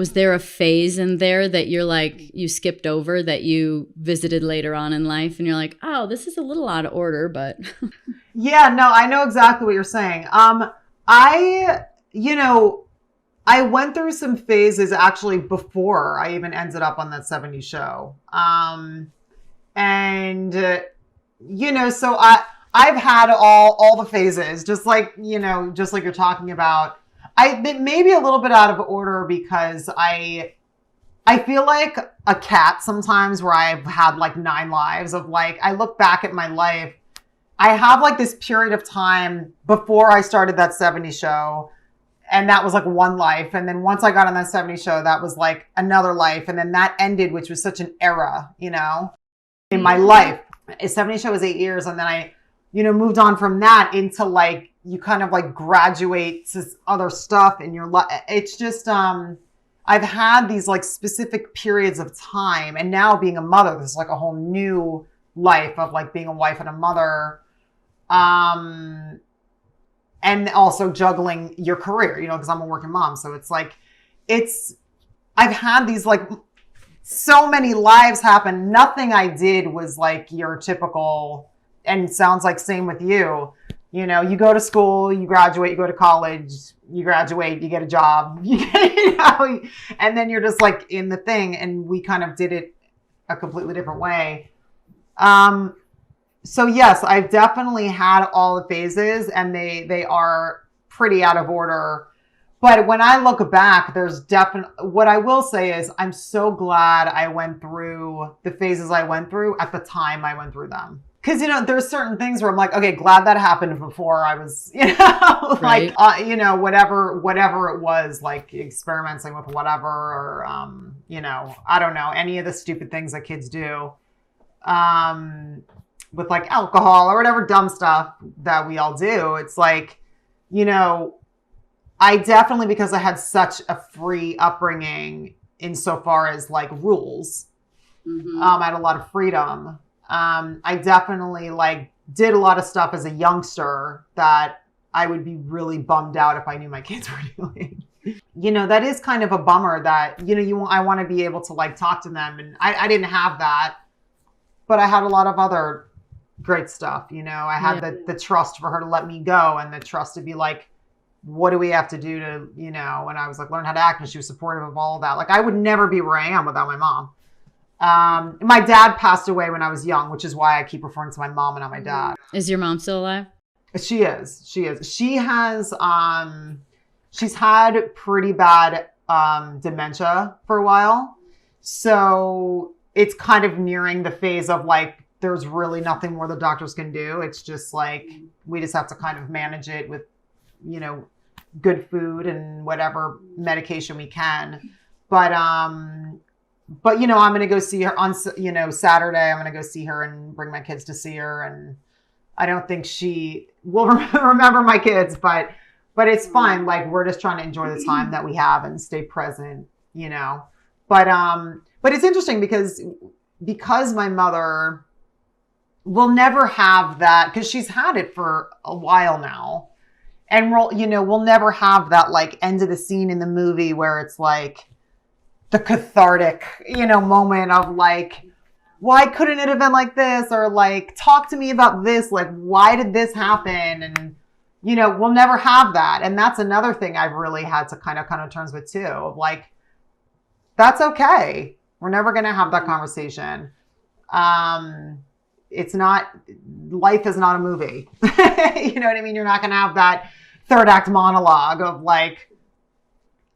Was there a phase in there that you're like, you skipped over that you visited later on in life and you're like, oh, this is a little out of order, but. Yeah, no, I know exactly what you're saying. I went through some phases actually before I even ended up on that 70s show. So I've had all the phases, just like you're talking about. Maybe a little bit out of order because I feel like a cat sometimes where I've had like 9 lives of like, I look back at my life. I have like this period of time before I started that 70s show. And that was like one life. And then once I got on that 70s show, that was like another life. And then that ended, which was such an era, in my life. A 70s show was 8 years. And then I, moved on from that into like, you kind of like graduate to other stuff in your life. It's just, I've had these like specific periods of time. And now being a mother, this is like a whole new life of like being a wife and a mother. And also juggling your career, because I'm a working mom. So it's like, I've had these like so many lives happen. Nothing I did was like your typical, and it sounds like same with you. You go to school, you graduate, you go to college, you graduate, you get a job, and then you're just like in the thing. And we kind of did it a completely different way. So yes, I've definitely had all the phases and they are pretty out of order. But when I look back, what I will say is I'm so glad I went through the phases I went through at the time I went through them. Because, there's certain things where I'm like, okay, glad that happened before I was, Right. whatever it was, like experimenting with whatever, or, I don't know, any of the stupid things that kids do. With like alcohol or whatever dumb stuff that we all do. It's like, I definitely, because I had such a free upbringing insofar as like rules, I had a lot of freedom. I definitely like did a lot of stuff as a youngster that I would be really bummed out if I knew my kids were doing. That is kind of a bummer that, I want to be able to like talk to them. And I didn't have that, but I had a lot of other great stuff. I had the trust for her to let me go and the trust to be like, what do we have to do to, and I was like, learn how to act. And she was supportive of all of that. Like I would never be where I am without my mom. My dad passed away when I was young, which is why I keep referring to my mom and not my dad. Is your mom still alive? She is. She has, she's had pretty bad, dementia for a while. So it's kind of nearing the phase of like, there's really nothing more the doctors can do. It's just like, we just have to kind of manage it with, good food and whatever medication we can. But I'm going to go see her on, Saturday. I'm going to go see her and bring my kids to see her. And I don't think she will remember my kids, but it's fine. Like we're just trying to enjoy the time that we have and stay present, but it's interesting because my mother will never have that, because she's had it for a while now. And we'll never have that like end of the scene in the movie where it's like the cathartic, moment of like, why couldn't it have been like this? Or like, talk to me about this. Like, why did this happen? And, we'll never have that. And that's another thing I've really had to kind of come to terms with too. Of like, that's okay. We're never going to have that conversation. It's not, life is not a movie. You know what I mean? You're not going to have that third act monologue of like,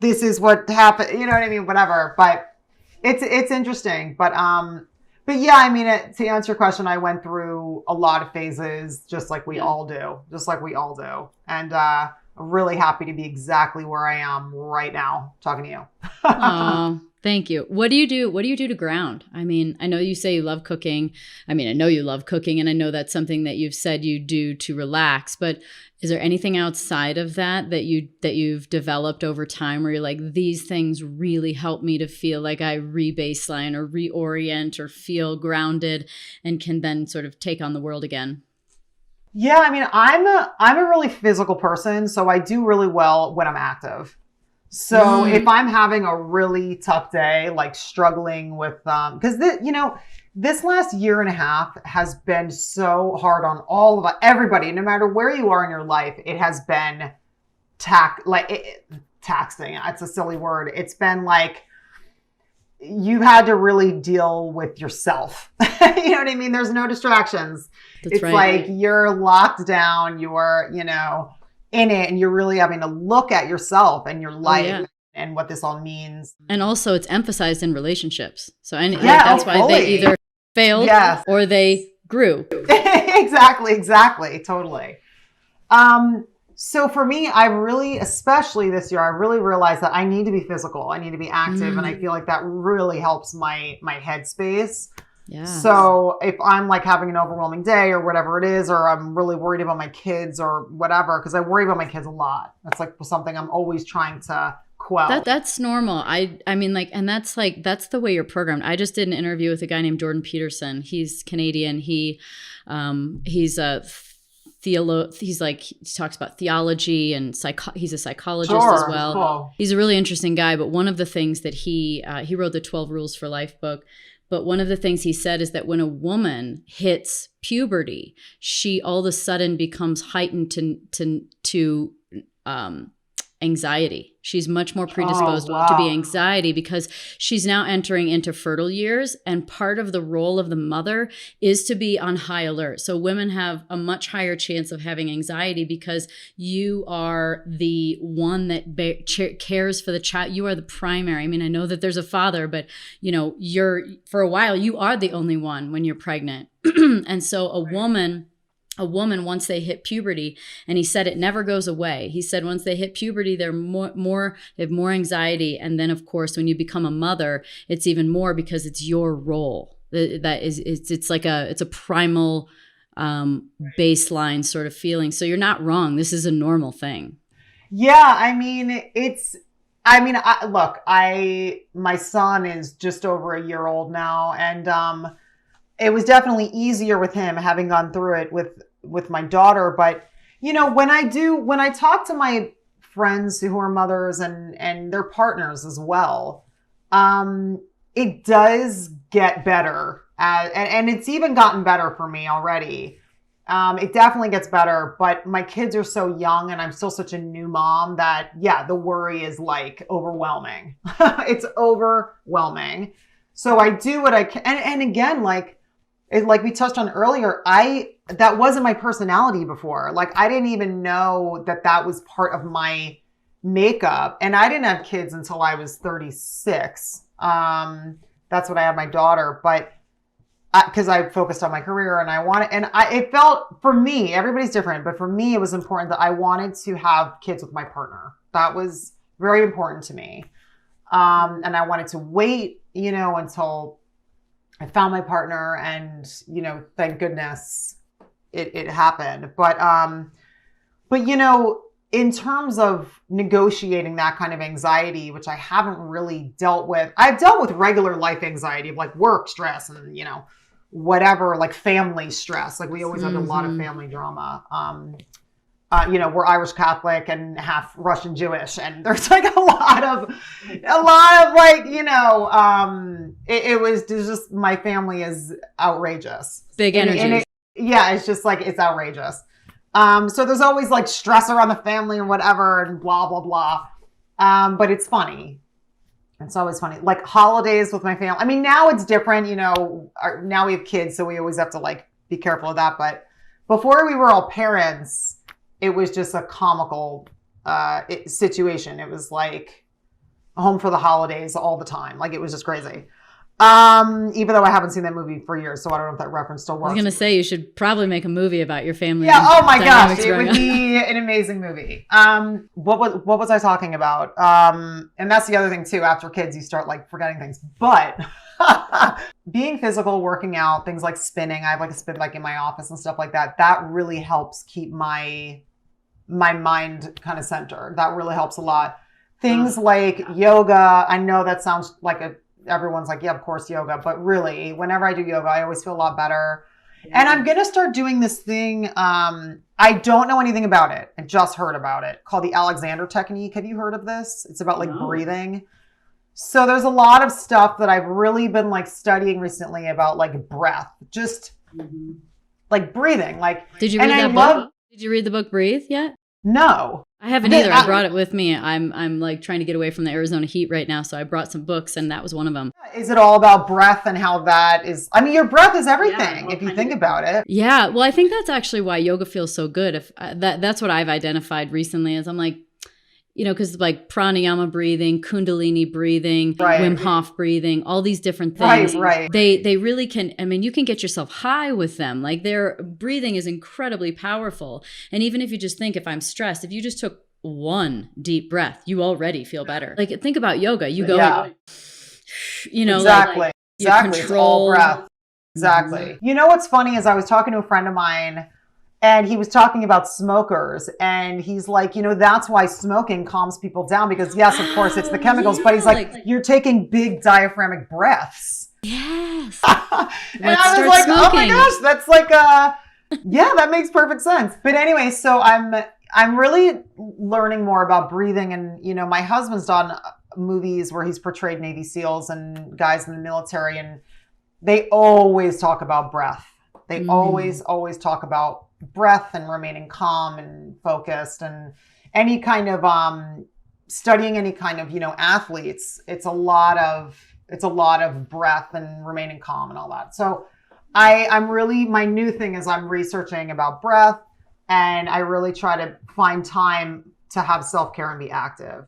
this is what happened. You know what I mean? Whatever. But it's interesting. But yeah, I mean, to answer your question, I went through a lot of phases, just like we all do. And I'm really happy to be exactly where I am right now talking to you. Oh, thank you. What do you do? What do you do to ground? I mean, I know you say you love cooking. I mean, I know you love cooking, and I know that's something that you've said you do to relax, but is there anything outside of that you've developed over time where you're like, these things really help me to feel like I re-baseline or reorient or feel grounded and can then sort of take on the world again? Yeah, I mean, I'm a really physical person, so I do really well when I'm active. So if I'm having a really tough day, like struggling with, because this last year and a half has been so hard on all of everybody, no matter where you are in your life, it has been taxing. It's a silly word. It's been like, you've had to really deal with yourself. You know what I mean? There's no distractions. It's right. Like you're locked down, you're, in it, and you're really having to look at yourself and your life and what this all means. And also it's emphasized in relationships. So that's why they either failed or they grew. Exactly. Totally. So for me, especially this year, I really realized that I need to be physical. I need to be active. And I feel like that really helps my headspace. Yeah. So if I'm like having an overwhelming day or whatever it is, or I'm really worried about my kids or whatever, because I worry about my kids a lot. That's like something I'm always trying to quell. That's normal. I mean, like, and that's the way you're programmed. I just did an interview with a guy named Jordan Peterson. He's Canadian. He's a he talks about theology and he's a psychologist as well. Cool. He's a really interesting guy. But one of the things that he wrote the 12 Rules for Life book. But one of the things he said is that when a woman hits puberty, she all of a sudden becomes heightened to anxiety. She's much more predisposed to be anxiety because she's now entering into fertile years. And part of the role of the mother is to be on high alert. So women have a much higher chance of having anxiety because you are the one that cares for the child. You are the primary. I mean, I know that there's a father, but for a while, you are the only one when you're pregnant. And so a woman, once they hit puberty, and he said it never goes away. He said once they hit puberty, they have more anxiety. And then, of course, when you become a mother, it's even more because it's your role. It's a primal baseline sort of feeling. So you're not wrong. This is a normal thing. Yeah, I mean, my son is just over a year old now, and it was definitely easier with him having gone through it with my daughter. But, when I talk to my friends who are mothers and their partners as well, it does get better. And it's even gotten better for me already. It definitely gets better, but my kids are so young and I'm still such a new mom that, the worry is like overwhelming. It's overwhelming. So I do what I can. And again, like we touched on earlier, that wasn't my personality before. Like I didn't even know that was part of my makeup. And I didn't have kids until I was 36. That's when I had my daughter, but because I focused on my career and it felt, for me, everybody's different, but for me, it was important that I wanted to have kids with my partner. That was very important to me. And I wanted to wait, until I found my partner, and, thank goodness it happened. But, in terms of negotiating that kind of anxiety, which I haven't really dealt with, I've dealt with regular life anxiety of like work stress and, whatever, like family stress. Like we always have a lot of family drama. We're Irish Catholic and half Russian Jewish, and there's like a lot of like, it was just, my family is outrageous. Big energy. It's just like, it's outrageous. So there's always like stress around the family and whatever and blah, blah, blah. But it's funny. It's always funny. Like holidays with my family. I mean, now it's different, now we have kids, so we always have to like be careful of that. But before we were all parents, it was just a comical situation. It was like home for the holidays all the time. Like it was just crazy. Even though I haven't seen that movie for years, so I don't know if that reference still works. I was going to say, you should probably make a movie about your family. Yeah. Oh my gosh. It would be an amazing movie. What was I talking about? And that's the other thing too. After kids, you start like forgetting things, but being physical, working out, things like spinning. I have like a spin bike in my office and stuff like that. That really helps keep my mind kind of centered. That really helps a lot. Things like yoga. I know that sounds like everyone's like, yeah, of course, yoga. But really, whenever I do yoga, I always feel a lot better. Yeah. And I'm going to start doing this thing. I don't know anything about it. I just heard about it, called the Alexander technique. Have you heard of this? It's about like breathing. So there's a lot of stuff that I've really been like studying recently about like breath, just like breathing. Like, did you read that book? Did you read the book Breathe yet? No. I haven't either. I brought it with me. I'm like trying to get away from the Arizona heat right now, so I brought some books, and that was one of them. Is it all about breath and how that is? I mean, your breath is everything if you think about it. Yeah. Well, I think that's actually why yoga feels so good. If that's what I've identified recently, is I'm like, you know, because like pranayama breathing, kundalini breathing, Wim Hof breathing, all these different things. Right. They really can. I mean, you can get yourself high with them. Like their breathing is incredibly powerful. And even if you just think, if I'm stressed, if you just took one deep breath, you already feel better. Like think about yoga. You go, you know, exactly. You control. It's all breath. Exactly. You know what's funny is I was talking to a friend of mine. And he was talking about smokers, and he's like, you know, that's why smoking calms people down, because yes, of course, it's the chemicals, but he's like, you're taking big diaphragmatic breaths. Yes. And I was like, smoking. Oh my gosh, that's like, yeah, that makes perfect sense. But anyway, so I'm really learning more about breathing, and you know, my husband's done movies where he's portrayed Navy SEALs and guys in the military, and they always talk about breath. They always talk about breath and remaining calm and focused, and any kind of studying any kind of, you know, athletes, it's a lot of breath and remaining calm and all that. So I'm really, my new thing is I'm researching about breath, and I really try to find time to have self-care and be active.